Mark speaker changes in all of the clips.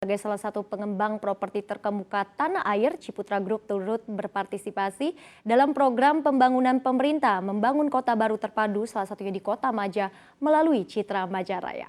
Speaker 1: Sebagai salah satu pengembang properti terkemuka tanah air, Ciputra Group turut berpartisipasi dalam program pembangunan pemerintah membangun kota baru terpadu, salah satunya di Kota Maja melalui Citra Majaraya.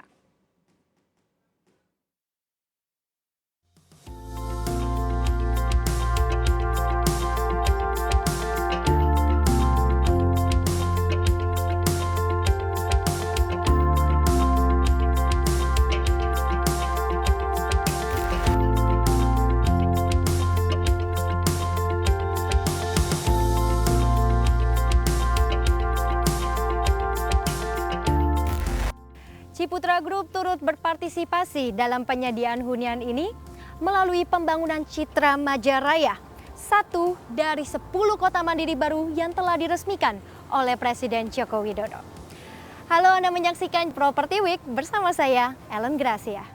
Speaker 1: Ciputra Group turut berpartisipasi dalam penyediaan hunian ini melalui pembangunan Citra Majaraya, satu dari 10 kota mandiri baru yang telah diresmikan oleh Presiden Joko Widodo. Halo, Anda menyaksikan Property Week bersama saya, Ellen Gracia.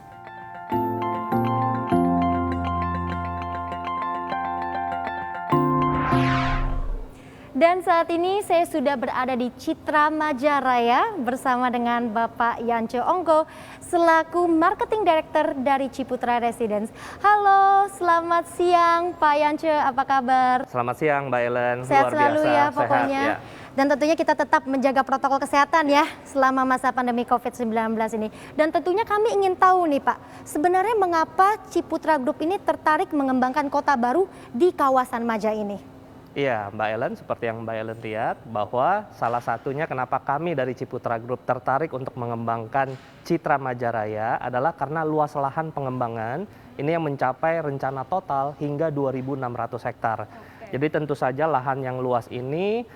Speaker 1: Dan saat ini saya sudah berada di Citra Majaraya bersama dengan Bapak Yance Ongko selaku Marketing Director dari Ciputra Residence. Halo, selamat siang Pak Yance, apa kabar?
Speaker 2: Selamat siang Mbak Ellen,
Speaker 1: sehat
Speaker 2: luar
Speaker 1: selalu
Speaker 2: biasa,
Speaker 1: ya pokoknya.
Speaker 2: sehat, ya.
Speaker 1: Dan tentunya kita tetap menjaga protokol kesehatan ya selama masa pandemi COVID-19 ini. Dan tentunya kami ingin tahu nih Pak, sebenarnya mengapa Ciputra Group ini tertarik mengembangkan kota baru di kawasan Maja ini?
Speaker 2: Iya Mbak Ellen, seperti yang Mbak Ellen lihat bahwa salah satunya kenapa kami dari Ciputra Group tertarik untuk mengembangkan Citra Majaraya adalah karena luas lahan pengembangan ini yang mencapai rencana total hingga 2.600 hektar. Jadi tentu saja lahan yang luas ini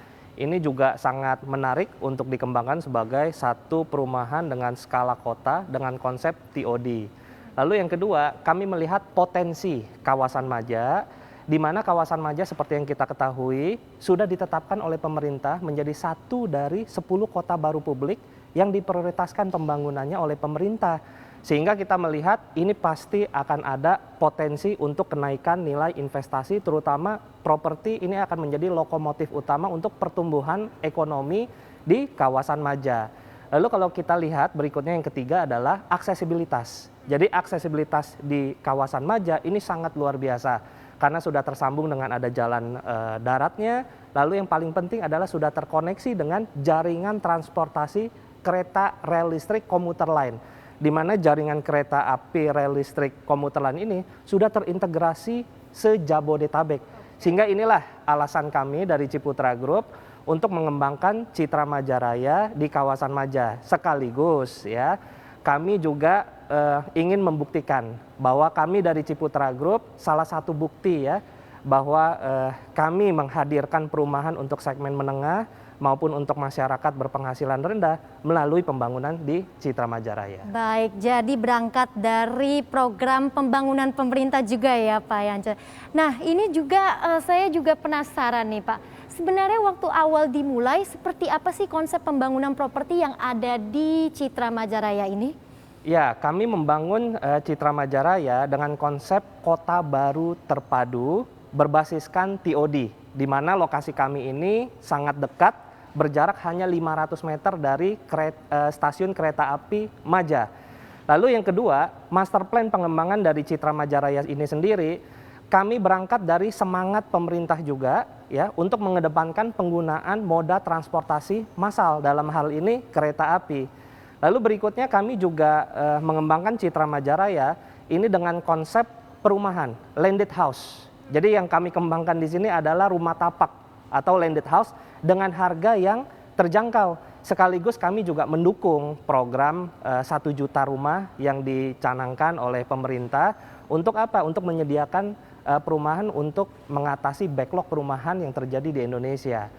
Speaker 2: juga sangat menarik untuk dikembangkan sebagai satu perumahan dengan skala kota dengan konsep TOD. Lalu yang kedua, kami melihat potensi kawasan Maja, di mana kawasan Maja seperti yang kita ketahui sudah ditetapkan oleh pemerintah menjadi satu dari 10 kota baru publik yang diprioritaskan pembangunannya oleh pemerintah. Sehingga kita melihat ini pasti akan ada potensi untuk kenaikan nilai investasi, terutama properti ini akan menjadi lokomotif utama untuk pertumbuhan ekonomi di kawasan Maja. Lalu kalau kita lihat berikutnya yang ketiga adalah aksesibilitas. Jadi aksesibilitas di kawasan Maja ini sangat luar biasa. Karena sudah tersambung dengan ada jalan daratnya, lalu yang paling penting adalah sudah terkoneksi dengan jaringan transportasi kereta rel listrik komuter lain. Di mana jaringan kereta api rel listrik komuter lain ini sudah terintegrasi se-Jabodetabek. Sehingga inilah alasan kami dari Ciputra Group untuk mengembangkan Citra Majaraya di kawasan Maja. Sekaligus ya, kami juga ingin membuktikan bahwa kami dari Ciputra Group salah satu bukti ya bahwa kami menghadirkan perumahan untuk segmen menengah maupun untuk masyarakat berpenghasilan rendah melalui pembangunan di Citra Majaraya.
Speaker 1: Baik, jadi berangkat dari program pembangunan pemerintah juga ya Pak Yance. Nah ini juga saya juga penasaran nih Pak. Sebenarnya waktu awal dimulai seperti apa sih konsep pembangunan properti yang ada di Citra Majaraya ini?
Speaker 2: Ya, kami membangun Citra Majaraya dengan konsep kota baru terpadu berbasiskan TOD, di mana lokasi kami ini sangat dekat, berjarak hanya 500 meter dari stasiun kereta api Maja. Lalu yang kedua, master plan pengembangan dari Citra Majaraya ini sendiri, kami berangkat dari semangat pemerintah juga ya untuk mengedepankan penggunaan moda transportasi massal, dalam hal ini kereta api. Lalu berikutnya kami juga mengembangkan Citra Majaraya ini dengan konsep perumahan, landed house. Jadi yang kami kembangkan di sini adalah rumah tapak atau landed house dengan harga yang terjangkau. Sekaligus kami juga mendukung program 1 juta rumah yang dicanangkan oleh pemerintah. Untuk apa? Untuk menyediakan perumahan untuk mengatasi backlog perumahan yang terjadi di Indonesia.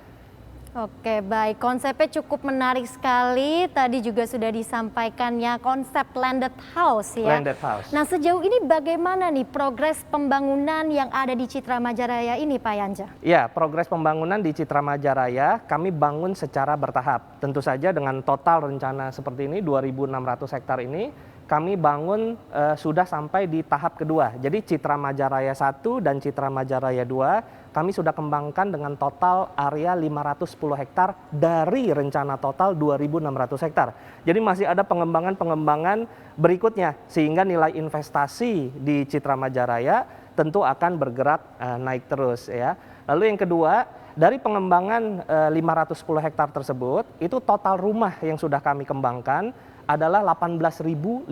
Speaker 1: Oke, baik. Konsepnya cukup menarik sekali. Tadi juga sudah disampaikannya konsep landed house ya.
Speaker 2: Landed house.
Speaker 1: Nah, sejauh ini bagaimana nih progres pembangunan yang ada di Citra Majaraya ini, Pak Yance?
Speaker 2: Ya, progres pembangunan di Citra Majaraya kami bangun secara bertahap. Tentu saja dengan total rencana seperti ini 2.600 hektar ini kami bangun sudah sampai di tahap kedua. Jadi Citra Majaraya 1 dan Citra Majaraya 2 kami sudah kembangkan dengan total area 510 hektar dari rencana total 2.600 hektar. Jadi masih ada pengembangan-pengembangan berikutnya sehingga nilai investasi di Citra Majaraya tentu akan bergerak naik terus ya. Lalu yang kedua, dari pengembangan 510 hektar tersebut, itu total rumah yang sudah kami kembangkan adalah 18.500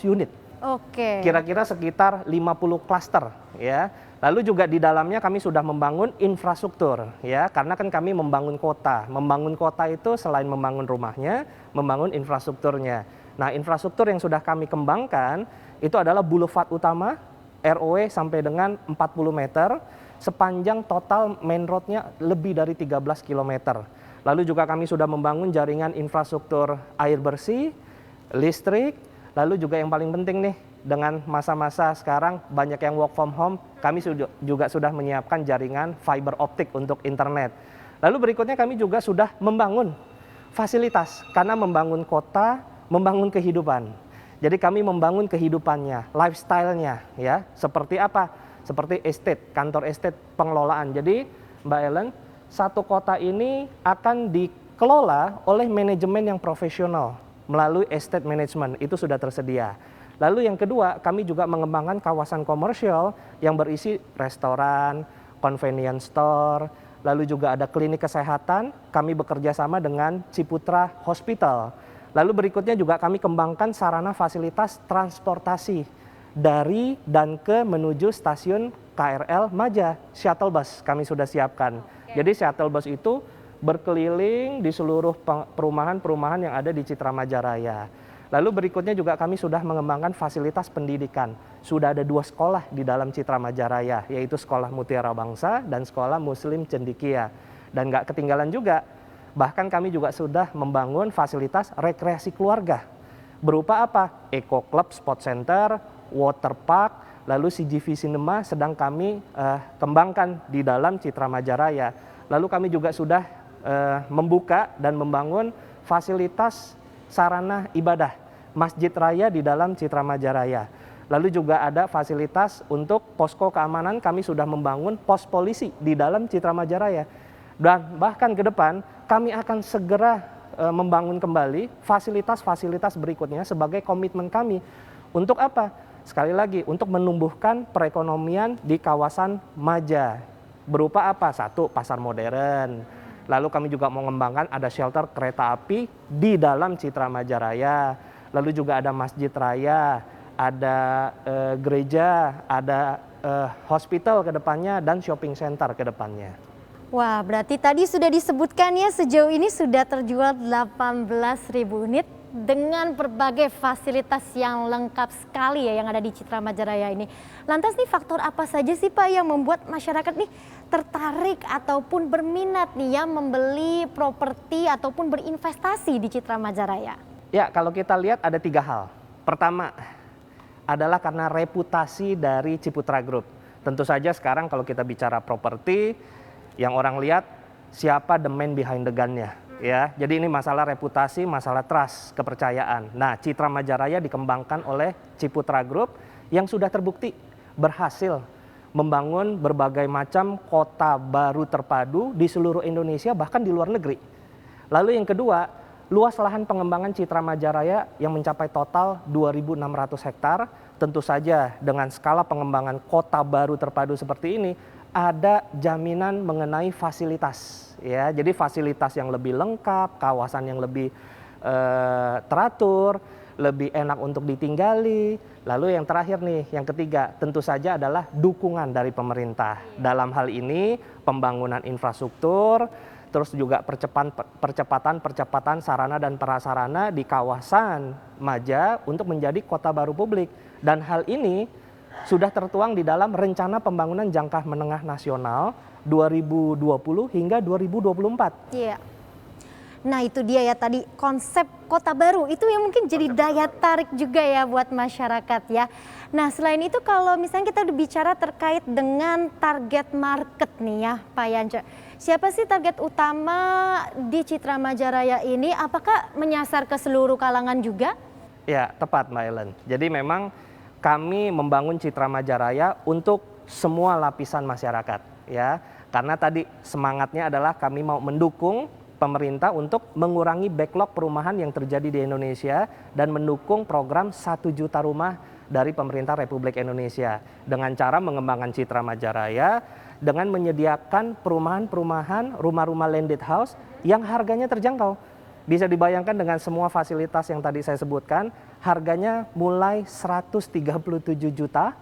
Speaker 2: unit.
Speaker 1: Oke.
Speaker 2: Kira-kira sekitar 50 klaster ya. Lalu juga di dalamnya kami sudah membangun infrastruktur ya, karena kan kami membangun kota. Membangun kota itu selain membangun rumahnya, membangun infrastrukturnya. Nah, infrastruktur yang sudah kami kembangkan itu adalah boulevard utama ROW sampai dengan 40 meter, sepanjang total main road-nya lebih dari 13 km. Lalu juga kami sudah membangun jaringan infrastruktur air bersih, listrik, lalu juga yang paling penting nih, dengan masa-masa sekarang banyak yang work from home, kami juga sudah menyiapkan jaringan fiber optik untuk internet. Lalu berikutnya kami juga sudah membangun fasilitas, karena membangun kota, membangun kehidupan. Jadi kami membangun kehidupannya, lifestyle-nya ya, seperti apa? Seperti estate, kantor estate, pengelolaan. Jadi Mbak Ellen, satu kota ini akan dikelola oleh manajemen yang profesional melalui estate management, itu sudah tersedia. Lalu yang kedua, kami juga mengembangkan kawasan komersial yang berisi restoran, convenience store, lalu juga ada klinik kesehatan, kami bekerja sama dengan Ciputra Hospital. Lalu berikutnya juga kami kembangkan sarana fasilitas transportasi dari dan ke menuju stasiun KRL Maja, shuttle bus kami sudah siapkan. Jadi shuttle bus itu berkeliling di seluruh perumahan-perumahan yang ada di Citra Majaraya. Lalu berikutnya juga kami sudah mengembangkan fasilitas pendidikan. Sudah ada 2 sekolah di dalam Citra Majaraya, yaitu Sekolah Mutiara Bangsa dan Sekolah Muslim Cendikia. Dan nggak ketinggalan juga, bahkan kami juga sudah membangun fasilitas rekreasi keluarga. Berupa apa? Eco Club, Sport Center, Water Park, lalu CGV Cinema sedang kami kembangkan di dalam Citra Majaraya. Lalu kami juga sudah membuka dan membangun fasilitas sarana ibadah Masjid Raya di dalam Citra Majaraya. Lalu juga ada fasilitas untuk posko keamanan, kami sudah membangun pos polisi di dalam Citra Majaraya. Dan bahkan ke depan kami akan segera membangun kembali fasilitas-fasilitas berikutnya sebagai komitmen kami. Untuk apa? Sekali lagi, untuk menumbuhkan perekonomian di kawasan Maja. Berupa apa? Satu, pasar modern. Lalu kami juga mau mengembangkan ada shelter kereta api di dalam Citra Majaraya. Lalu juga ada masjid raya, ada gereja, ada hospital ke depannya, dan shopping center ke depannya.
Speaker 1: Wah, berarti tadi sudah disebutkan ya, sejauh ini sudah terjual 18.000 unit dengan berbagai fasilitas yang lengkap sekali ya yang ada di Citra Majaraya ini. Lantas nih, faktor apa saja sih Pak yang membuat masyarakat nih tertarik ataupun berminat nih ya membeli properti ataupun berinvestasi di Citra Majaraya?
Speaker 2: Ya, kalau kita lihat ada 3 hal. Pertama adalah karena reputasi dari Ciputra Group. Tentu saja sekarang kalau kita bicara properti, yang orang lihat siapa the man behind the gun-nya. Ya, jadi ini masalah reputasi, masalah trust, kepercayaan. Nah, Citra Majaraya dikembangkan oleh Ciputra Group yang sudah terbukti berhasil membangun berbagai macam kota baru terpadu di seluruh Indonesia, bahkan di luar negeri. Lalu yang kedua, luas lahan pengembangan Citra Majaraya yang mencapai total 2.600 hektar. Tentu saja dengan skala pengembangan kota baru terpadu seperti ini, ada jaminan mengenai fasilitas. Ya, jadi fasilitas yang lebih lengkap, kawasan yang lebih teratur, lebih enak untuk ditinggali. Lalu yang terakhir nih, yang ketiga, tentu saja adalah dukungan dari pemerintah. Dalam hal ini pembangunan infrastruktur, terus juga percepatan sarana dan prasarana di kawasan Maja untuk menjadi kota baru publik. Dan hal ini sudah tertuang di dalam Rencana Pembangunan Jangka Menengah Nasional 2020 hingga 2024.
Speaker 1: Iya. Nah itu dia ya tadi, konsep kota baru itu yang mungkin jadi daya tarik juga ya buat masyarakat ya. Nah selain itu kalau misalnya kita bicara terkait dengan target market nih ya Pak Yance. Siapa sih target utama di Citra Majaraya ini? Apakah menyasar ke seluruh kalangan juga?
Speaker 2: Ya, tepat Mbak Ellen. Jadi memang kami membangun Citra Majaraya untuk semua lapisan masyarakat, ya. Karena tadi semangatnya adalah kami mau mendukung pemerintah untuk mengurangi backlog perumahan yang terjadi di Indonesia dan mendukung program 1 juta rumah dari pemerintah Republik Indonesia dengan cara mengembangkan Citra Majaraya dengan menyediakan perumahan-perumahan, rumah-rumah landed house yang harganya terjangkau. Bisa dibayangkan dengan semua fasilitas yang tadi saya sebutkan, harganya mulai 137 juta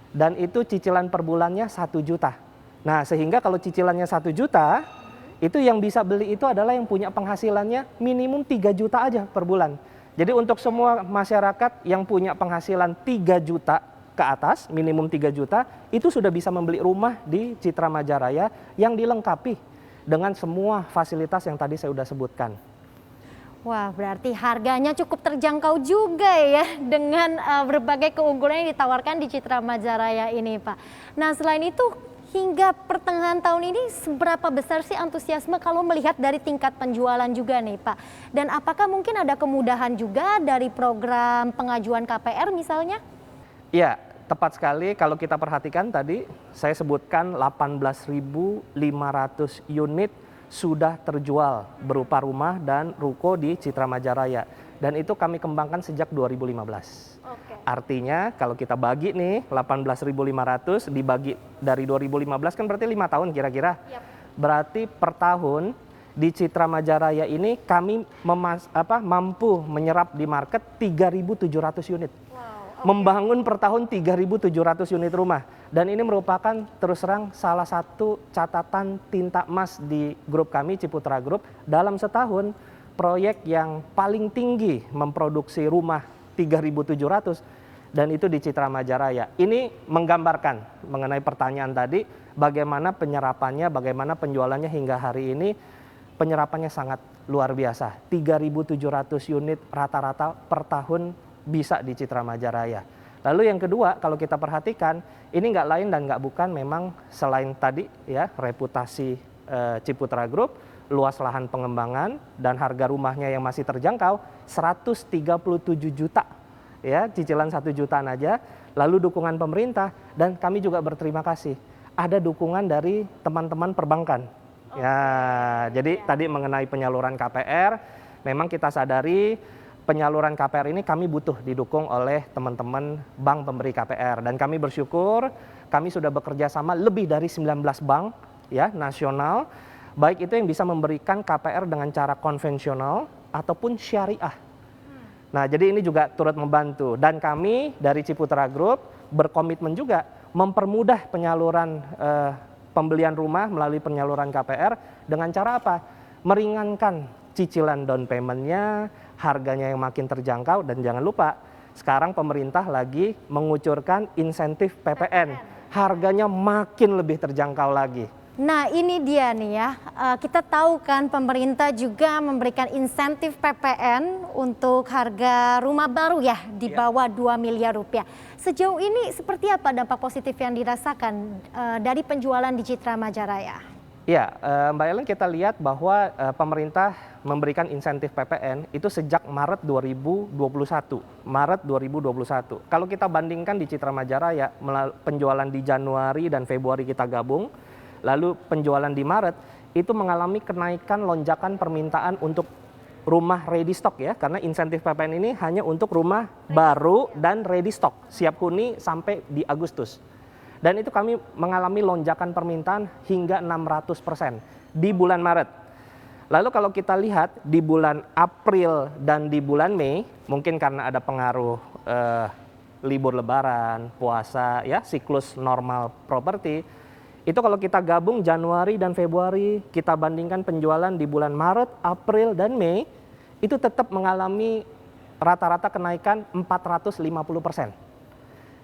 Speaker 2: dan itu cicilan per bulannya 1 juta. Nah, sehingga kalau cicilannya 1 juta, itu yang bisa beli itu adalah yang punya penghasilannya minimum 3 juta aja per bulan. Jadi untuk semua masyarakat yang punya penghasilan 3 juta ke atas, minimum 3 juta, itu sudah bisa membeli rumah di Citra Majaraya yang dilengkapi dengan semua fasilitas yang tadi saya sudah sebutkan.
Speaker 1: Wah, berarti harganya cukup terjangkau juga ya dengan berbagai keunggulan yang ditawarkan di Citra Majaraya ini, Pak. Nah, selain itu hingga pertengahan tahun ini seberapa besar sih antusiasme kalau melihat dari tingkat penjualan juga nih, Pak? Dan apakah mungkin ada kemudahan juga dari program pengajuan KPR misalnya?
Speaker 2: Iya, tepat sekali kalau kita perhatikan tadi saya sebutkan 18.500 unit sudah terjual berupa rumah dan ruko di Citra Majaraya. Dan itu kami kembangkan sejak 2015. Artinya kalau kita bagi nih 18.500 dibagi dari 2015 kan berarti 5 tahun kira-kira. Berarti per tahun di Citra Majaraya ini kami mampu menyerap di market 3.700 unit. Membangun per tahun 3.700 unit rumah. Dan ini merupakan terus terang salah satu catatan tinta emas di grup kami, Ciputra Group. Dalam setahun, proyek yang paling tinggi memproduksi rumah 3.700 dan itu di Citra Majaraya. Ini menggambarkan mengenai pertanyaan tadi, bagaimana penyerapannya, bagaimana penjualannya hingga hari ini, penyerapannya sangat luar biasa. 3.700 unit rata-rata per tahun bisa di Citra Majaraya. Lalu yang kedua, kalau kita perhatikan, ini nggak lain dan nggak bukan memang selain tadi ya reputasi Ciputra Group, luas lahan pengembangan dan harga rumahnya yang masih terjangkau 137 juta ya, cicilan 1 jutaan aja, lalu dukungan pemerintah dan kami juga berterima kasih ada dukungan dari teman-teman perbankan. Ya, jadi tadi mengenai penyaluran KPR, memang kita sadari penyaluran KPR ini kami butuh didukung oleh teman-teman bank pemberi KPR dan kami bersyukur kami sudah bekerja sama lebih dari 19 bank ya nasional, baik itu yang bisa memberikan KPR dengan cara konvensional ataupun syariah. Nah, jadi ini juga turut membantu dan kami dari Ciputra Group berkomitmen juga mempermudah penyaluran pembelian rumah melalui penyaluran KPR dengan cara apa? Meringankan cicilan down payment-nya, harganya yang makin terjangkau dan jangan lupa sekarang pemerintah lagi mengucurkan insentif PPN. Harganya makin lebih terjangkau lagi.
Speaker 1: Nah, ini dia nih ya, kita tahu kan pemerintah juga memberikan insentif PPN untuk harga rumah baru ya di bawah 2 miliar rupiah. Sejauh ini seperti apa dampak positif yang dirasakan dari penjualan di Citra Majaraya?
Speaker 2: Ya, Mbak Ellen, kita lihat bahwa pemerintah memberikan insentif PPN itu sejak Maret 2021. Maret 2021. Kalau kita bandingkan di Citra Majaraya, penjualan di Januari dan Februari kita gabung, lalu penjualan di Maret itu mengalami kenaikan lonjakan permintaan untuk rumah ready stock ya, karena insentif PPN ini hanya untuk rumah baru dan ready stock, siap huni sampai di Agustus. Dan itu kami mengalami lonjakan permintaan hingga 600% di bulan Maret. Lalu kalau kita lihat di bulan April dan di bulan Mei, mungkin karena ada pengaruh libur lebaran, puasa ya, siklus normal properti, itu kalau kita gabung Januari dan Februari, kita bandingkan penjualan di bulan Maret, April, dan Mei, itu tetap mengalami rata-rata kenaikan 450%.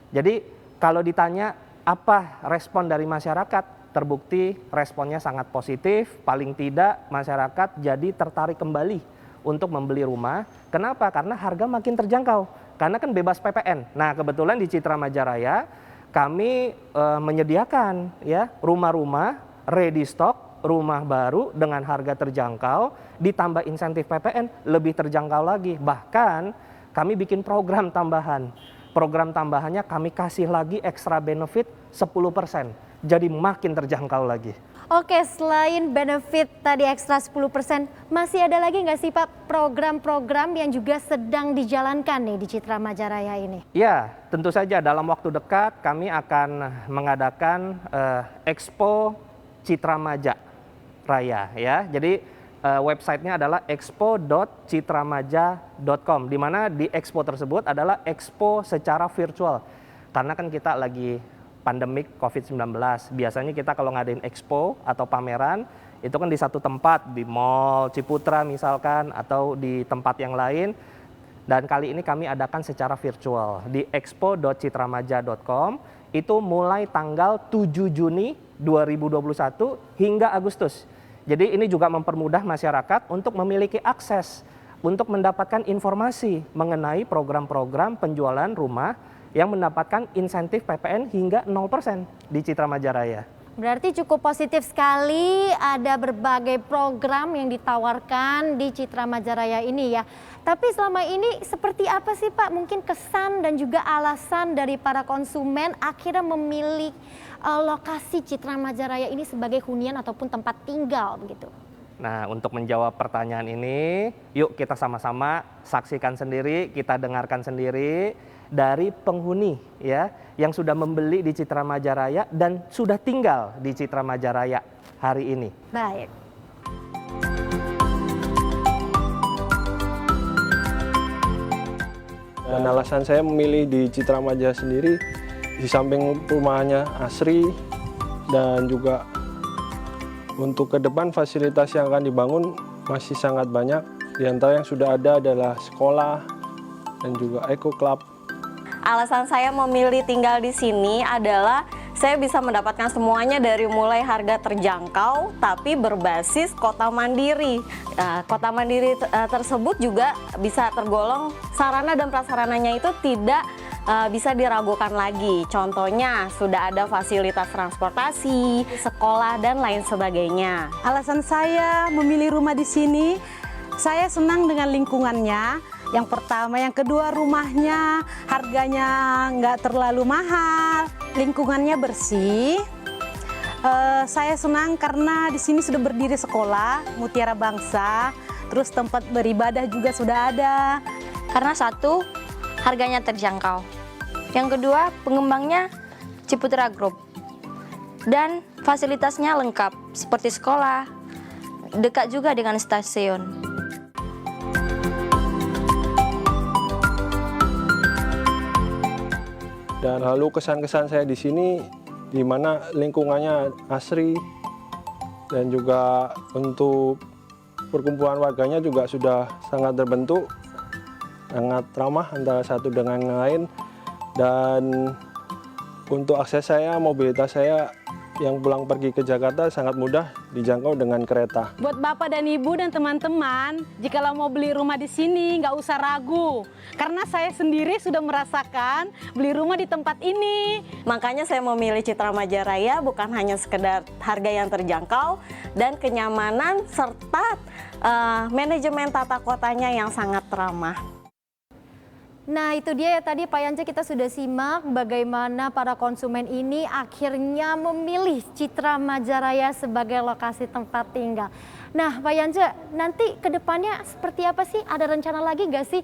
Speaker 2: Jadi kalau ditanya apa respon dari masyarakat, terbukti responnya sangat positif, paling tidak masyarakat jadi tertarik kembali untuk membeli rumah. Kenapa? Karena harga makin terjangkau, karena kan bebas PPN. Nah, kebetulan di Citra Majaraya kami menyediakan ya rumah-rumah ready stock, rumah baru dengan harga terjangkau, ditambah insentif PPN lebih terjangkau lagi. Bahkan kami bikin program tambahan. Program tambahannya kami kasih lagi extra benefit 10%. Jadi makin terjangkau lagi.
Speaker 1: Oke, selain benefit tadi ekstra 10%, masih ada lagi nggak sih Pak program-program yang juga sedang dijalankan nih di Citra Majaraya ini?
Speaker 2: Ya, tentu saja dalam waktu dekat kami akan mengadakan Expo Citra Majaraya ya. Jadi websitenya adalah expo.citramaja.com, di mana di expo tersebut adalah expo secara virtual. Karena kan kita lagi pandemik COVID-19. Biasanya kita kalau ngadain expo atau pameran, itu kan di satu tempat, di Mall Ciputra misalkan, atau di tempat yang lain. Dan kali ini kami adakan secara virtual di expo.citramaja.com, itu mulai tanggal 7 Juni 2021 hingga Agustus. Jadi ini juga mempermudah masyarakat untuk memiliki akses untuk mendapatkan informasi mengenai program-program penjualan rumah yang mendapatkan insentif PPN hingga 0% di Citra Majaraya.
Speaker 1: Berarti cukup positif sekali ada berbagai program yang ditawarkan di Citra Majaraya ini ya. Tapi selama ini seperti apa sih Pak mungkin kesan dan juga alasan dari para konsumen akhirnya memilih lokasi Citra Majaraya ini sebagai hunian ataupun tempat tinggal begitu?
Speaker 2: Nah, untuk menjawab pertanyaan ini, yuk kita sama-sama saksikan sendiri, kita dengarkan sendiri dari penghuni ya yang sudah membeli di Citra Majaraya dan sudah tinggal di Citra Majaraya hari ini.
Speaker 1: Baik.
Speaker 3: Dan alasan saya memilih di Citra Maja sendiri, di samping rumahnya asri dan juga untuk ke depan fasilitas yang akan dibangun masih sangat banyak. Di antara yang sudah ada adalah sekolah dan juga eco club.
Speaker 4: Alasan saya memilih tinggal di sini adalah saya bisa mendapatkan semuanya dari mulai harga terjangkau tapi berbasis kota mandiri. Kota mandiri tersebut juga bisa tergolong sarana dan prasarananya itu tidak bisa diragukan lagi. Contohnya sudah ada fasilitas transportasi, sekolah dan lain sebagainya.
Speaker 5: Alasan saya memilih rumah di sini, saya senang dengan lingkungannya. Yang pertama, yang kedua rumahnya harganya nggak terlalu mahal, lingkungannya bersih. Saya senang karena di sini sudah berdiri sekolah Mutiara Bangsa, terus tempat beribadah juga sudah ada.
Speaker 6: Karena satu, harganya terjangkau. Yang kedua, pengembangnya Ciputra Group. Dan fasilitasnya lengkap, seperti sekolah, dekat juga dengan stasiun.
Speaker 3: Dan lalu kesan-kesan saya di sini, di mana lingkungannya asri dan juga untuk perkumpulan warganya juga sudah sangat terbentuk, sangat ramah antara satu dengan yang lain. Dan untuk akses saya, mobilitas saya yang pulang pergi ke Jakarta sangat mudah dijangkau dengan kereta.
Speaker 5: Buat Bapak dan Ibu dan teman-teman, jikalau mau beli rumah di sini nggak usah ragu. Karena saya sendiri sudah merasakan beli rumah di tempat ini.
Speaker 4: Makanya saya memilih Citra Majaraya bukan hanya sekedar harga yang terjangkau dan kenyamanan serta manajemen tata kotanya yang sangat ramah.
Speaker 1: Nah itu dia ya tadi Pak Yance, kita sudah simak bagaimana para konsumen ini akhirnya memilih Citra Majaraya sebagai lokasi tempat tinggal. Nah Pak Yance, nanti ke depannya seperti apa sih? Ada rencana lagi nggak sih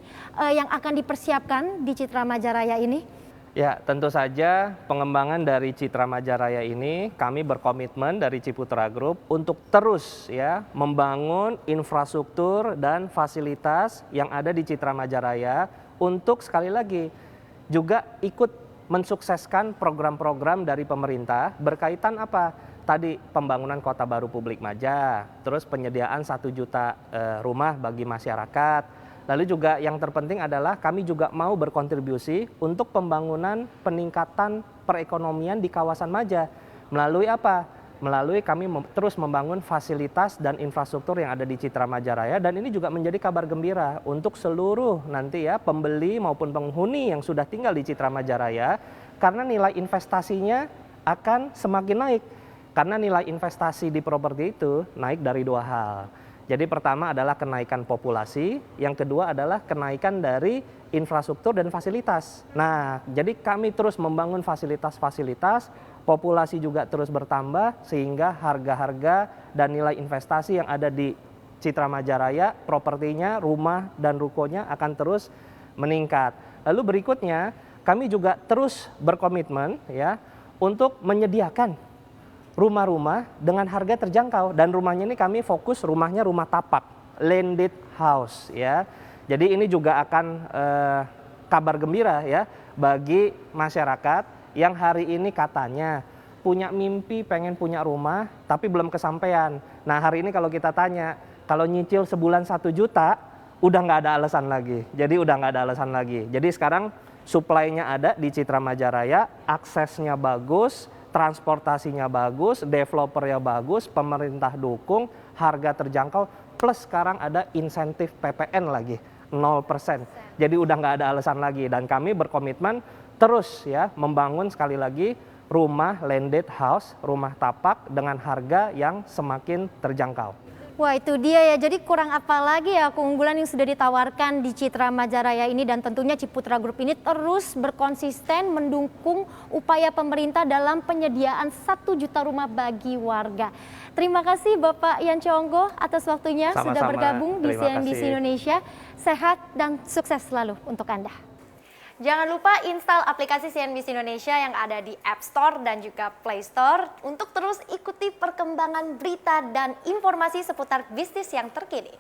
Speaker 1: yang akan dipersiapkan di Citra Majaraya ini?
Speaker 2: Ya, tentu saja pengembangan dari Citra Majaraya ini kami berkomitmen dari Ciputra Group untuk terus ya membangun infrastruktur dan fasilitas yang ada di Citra Majaraya untuk sekali lagi juga ikut mensukseskan program-program dari pemerintah berkaitan apa? Tadi pembangunan kota baru publik Maja, terus penyediaan 1 juta rumah bagi masyarakat. Lalu juga yang terpenting adalah kami juga mau berkontribusi untuk pembangunan peningkatan perekonomian di kawasan Maja. Melalui apa? Melalui kami terus membangun fasilitas dan infrastruktur yang ada di Citra Majaraya, dan ini juga menjadi kabar gembira untuk seluruh nanti ya pembeli maupun penghuni yang sudah tinggal di Citra Majaraya, karena nilai investasinya akan semakin naik. Karena nilai investasi di properti itu naik dari 2 hal. Jadi pertama adalah kenaikan populasi, yang kedua adalah kenaikan dari infrastruktur dan fasilitas. Nah, jadi kami terus membangun fasilitas-fasilitas, populasi juga terus bertambah, sehingga harga-harga dan nilai investasi yang ada di Citra Majaraya, propertinya, rumah dan rukonya akan terus meningkat. Lalu berikutnya, kami juga terus berkomitmen ya untuk menyediakan rumah-rumah dengan harga terjangkau, dan rumahnya ini kami fokus rumahnya rumah tapak, landed house ya. Jadi ini juga akan kabar gembira ya bagi masyarakat yang hari ini katanya punya mimpi pengen punya rumah tapi belum kesampaian. Nah, hari ini kalau kita tanya, kalau nyicil sebulan 1 juta udah nggak ada alasan lagi. Jadi udah nggak ada alasan lagi. Jadi sekarang supply-nya ada di Citra Majaraya, aksesnya bagus, transportasinya bagus, developernya bagus, pemerintah dukung, harga terjangkau, plus sekarang ada insentif PPN lagi 0%. Jadi udah nggak ada alasan lagi, dan kami berkomitmen terus ya membangun sekali lagi rumah landed house, rumah tapak dengan harga yang semakin terjangkau.
Speaker 1: Wah, itu dia ya, jadi kurang apa lagi ya keunggulan yang sudah ditawarkan di Citra Majaraya ini, dan tentunya Ciputra Group ini terus berkonsisten mendukung upaya pemerintah dalam penyediaan 1 juta rumah bagi warga. Terima kasih Bapak Yan Chonggo atas waktunya.
Speaker 2: Sama-sama.
Speaker 1: Sudah bergabung di
Speaker 2: Terima
Speaker 1: CNBC
Speaker 2: kasih.
Speaker 1: Indonesia. Sehat dan sukses selalu untuk Anda. Jangan lupa install aplikasi CNBC Indonesia yang ada di App Store dan juga Play Store untuk terus ikuti perkembangan berita dan informasi seputar bisnis yang terkini.